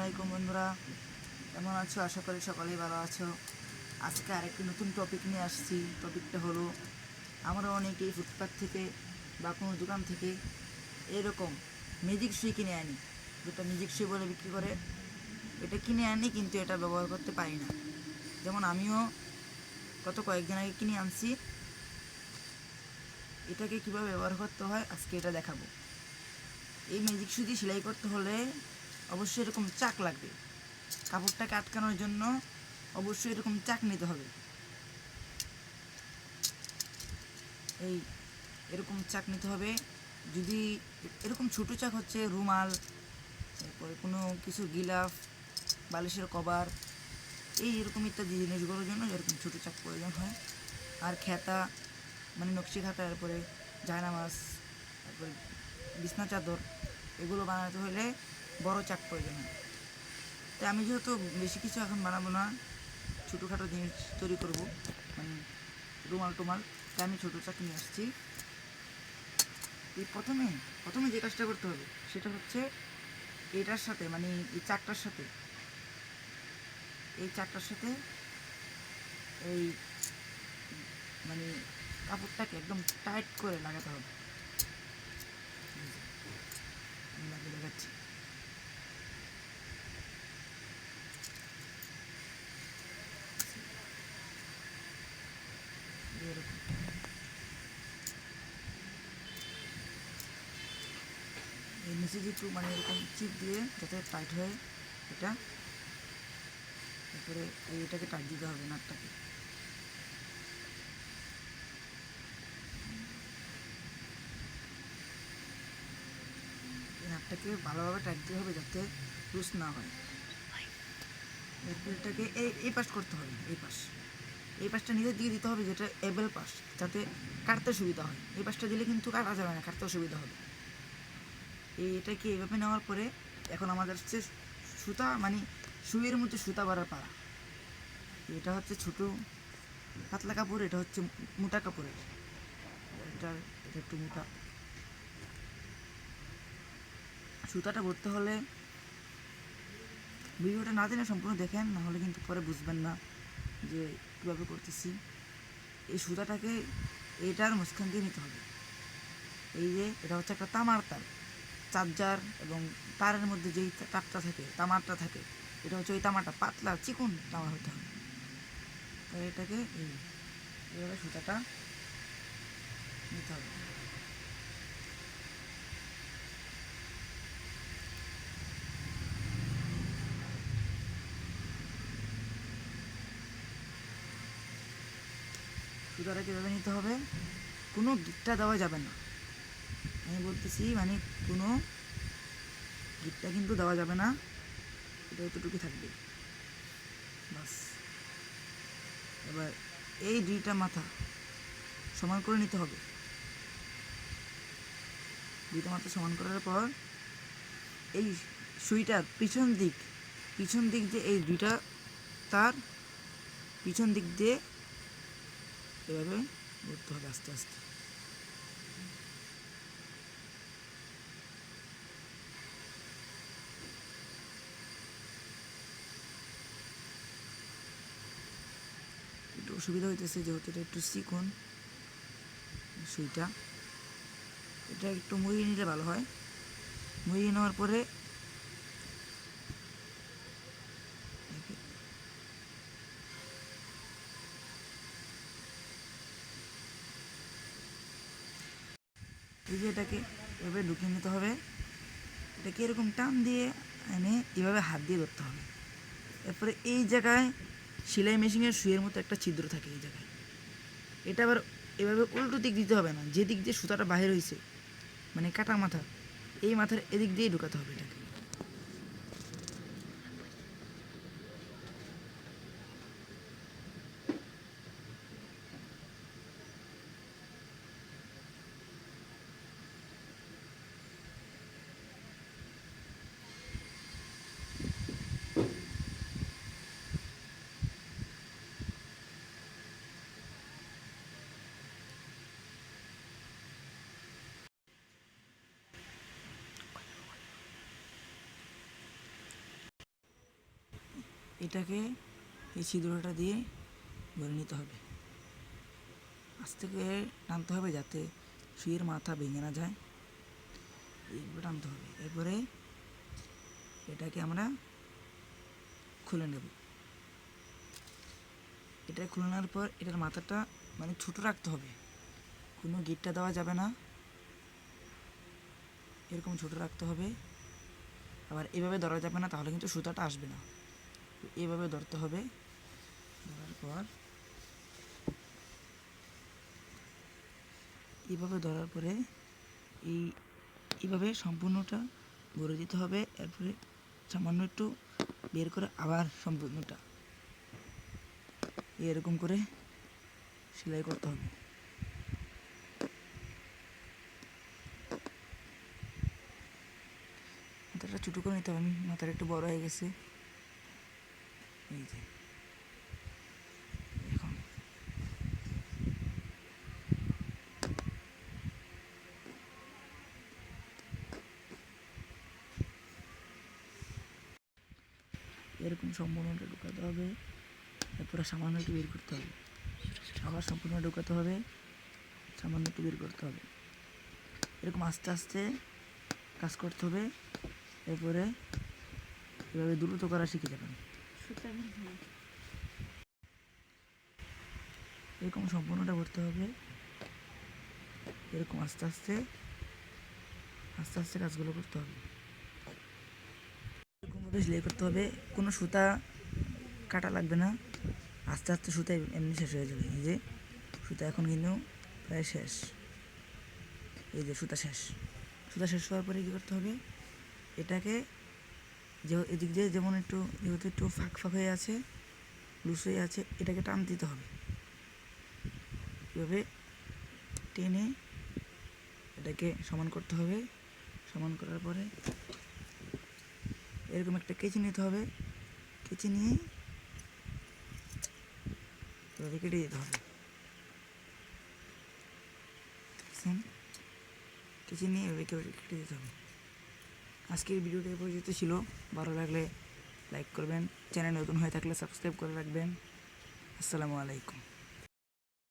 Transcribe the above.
আলাইকুম বন্ধুরা, কেমন আছো? আশা করি সকলেই ভালো আছো। আজকে আরেকটি নতুন টপিক নিয়ে আসছি। টপিকটা হলো, আমরা অনেকেই ফুটপাথ থেকে বা কোনো দোকান থেকে এরকম ম্যাজিক সুই কিনে আনি, যেটা ম্যাজিক সুই বলে বিক্রি করে। এটা কিনে আনি কিন্তু এটা ব্যবহার করতে পারি না। যেমন আমিও গত কয়েকদিন আগে কিনে আনছি। এটাকে কীভাবে ব্যবহার করতে হয় আজকে এটা দেখাবো। এই ম্যাজিক সুই দিয়ে সেলাই করতে হলে অবশ্যই এরকম চাক লাগবে। কাপড়টাকে আটকানোর জন্য অবশ্যই এরকম চাক নিতে হবে। এই এরকম চাক নিতে হবে। যদি এরকম ছোটো চাক হচ্ছে রুমাল, এরপরে কোনো কিছু গিলাফ, বালিশের কভার, এই এরকম ইত্যাদি জিনিসগুলোর জন্য এরকম ছোটো চাক প্রয়োজন হয়। আর খেতা মানে নকশি খাতা, এরপরে জায়নামাজ, তারপরে বিছনা চাদর, এগুলো বানাতে হলে বড় চাক প্রয়োজন হয়। তো আমি যেহেতু বেশি কিছু এখন বানাবো না, ছোটোখাটো জিনিস তৈরি করবো, মানে রুমাল টুমাল, তাই আমি ছোটো চাক নিয়ে আসছি। এই প্রথমে যে কাজটা করতে হবে সেটা হচ্ছে এটার সাথে, মানে এই চাকটার সাথে এই মানে কাপড়টাকে একদম টাইট করে লাগাতে হবে। লাগিয়ে দেখাচ্ছি। এরকম এই নিচে যে একটু মানে এরকম চিপ দিয়ে যাতে টাইট হয় এটা, তারপরে এইটাকে টাইট দিতে হবে নাটটাকে। এই নাটটাকে ভালোভাবে টাইট দিতে হবে যাতে লুজ না হয়। এরপর এটাকে এই পাশ করতে হবে। এই পাশটা নিজের দিকে দিতে হবে, যেটা এবেল পাশ, যাতে কাটতে সুবিধা হয়। এই পাশটা দিলে কিন্তু কাটা যাবে না, কাটতে অসুবিধা হবে। এটাকে এইভাবে নেওয়ার পরে এখন আমাদের হচ্ছে সুতা, মানে সুইয়ের মধ্যে সুতা বাড়ার পাড়া। এটা হচ্ছে ছোটো পাতলা কাপড়, এটা হচ্ছে মোটা কাপড়ের। এটা একটু মোটা। সুতাটা ভরতে হলে ভিডিওটা না জেনে সম্পূর্ণ দেখেন, না হলে কিন্তু পরে বুঝবেন না যে কীভাবে করতেছি। এই সুতাটাকে এইটার মাঝখান দিয়ে নিতে হবে। এই যে এটা হচ্ছে একটা তামার তার, চার্জার এবং তারের মধ্যে যেই তারটা থাকে, তামারটা থাকে, এটা হচ্ছে ওই তামারটা, পাতলা চিকন তামার হতে হবে। তাই এটাকে এইভাবে সুতাটা নিতে হবে। সুতাটা কীভাবে নিতে হবে, কোনো গিটটা দেওয়া যাবে না। আমি বলতেছি, মানে কোনো গিটটা কিন্তু দেওয়া যাবে না, এটা এতটুকু থাকবে বাস। এবার এই দুইটা মাথা সমান করে নিতে হবে। দুইটা মাথা সমান করার পর এই সুইটার পিছন দিক দিয়ে এই দুইটা তার পিছন দিক দিয়ে এভাবে ঘুরতে হবে আস্তে আস্তে। একটু অসুবিধা হইতেছে যেহেতু এটা একটু চিকন সুইটা, এটা একটু মুড়িয়ে নিলে ভালো হয়। মুড়িয়ে নেওয়ার পরে এই যে এটাকে এভাবে ঢুকিয়ে নিতে হবে। এটাকে এরকম টান দিয়ে এনে এভাবে হাত দিয়ে ধরতে হবে। এরপরে এই জায়গায় সেলাই মেশিনের সুইয়ের মতো একটা ছিদ্র থাকে এই জায়গায়। এটা আবার এভাবে উল্টো দিক দিতে হবে না, যে দিক দিয়ে সুতাটা বাহির হয়েছে, মানে কাটা মাথা, এই মাথার এদিক দিয়ে ঢুকাতে হবে এটাকে। এটাকে এই ছিদ্রটা দিয়ে ভরে নিতে হবে। আস্তে করে টানতে হবে যাতে সুইয়ের মাথা ভেঙে না যায়, এইভাবে টানতে হবে। এরপরে এটাকে আমরা খুলে নেব। এটা খুলে নেওয়ার পর এটার মাথাটা মানে ছোটো রাখতে হবে, কোনো গিটটা দেওয়া যাবে না, এরকম ছোটো রাখতে হবে। আবার এভাবে ধরা যাবে না, তাহলে কিন্তু সুতাটা আসবে না। এভাবে ধরতে হবে। ধরার পর এইভাবে ধরার পরে এইভাবে সম্পূর্ণটা ভরে দিতে হবে। এরপরে সামান্য একটু বের করে আবার সম্পূর্ণটা এরকম করে সেলাই করতে হবে। মাথাটা ছোটো করে নিতে হবে, আমি মাথাটা একটু বড় হয়ে গেছে। এই যে এখন এরকম সম্পূর্ণটা ঢুকাতে হবে। এরপরে সামান্য একটু বের করতে হবে, আবার সম্পূর্ণ ঢুকাতে হবে, সামান্য একটু বের করতে হবে। এরকম আস্তে আস্তে কাজ করতে হবে। এরপরে এভাবে দ্রুত করা শিখে যাবেন। এরকম সম্পূর্ণটা ভরতে হবে। এরকম আস্তে আস্তে আস্তে আস্তে কাজগুলো করতে হবে। এরকমভাবে সেলাই করতে হবে, কোনো সুতা কাটা লাগবে না। আস্তে আস্তে সুতা এমনি শেষ হয়ে যাবে। এই যে সুতা এখন কিন্তু প্রায় শেষ। এই যে সুতা শেষ। সুতা শেষ হওয়ার পরে কী করতে হবে, এটাকে যে এদিক দিয়ে যেমন একটু যেহেতু একটু ফাঁক ফাঁক হয়ে আছে, লুজ হয়ে আছে, এটাকে টান দিতে হবে। এভাবে টেনে এটাকে সমান করতে হবে। সমান করার পরে এরকম একটা কেচি নিতে হবে। কেচি নিয়ে এভাবে কেটে দিতে হবে। কেচি নিয়ে এভাবে কেটে দিতে হবে। আজকের ভিডিওটা এই পর্যন্ত ছিল। ভালো লাগলে লাইক করবেন, চ্যানেল নতুন হয়ে থাকলে সাবস্ক্রাইব করে রাখবেন। আসসালামু আলাইকুম।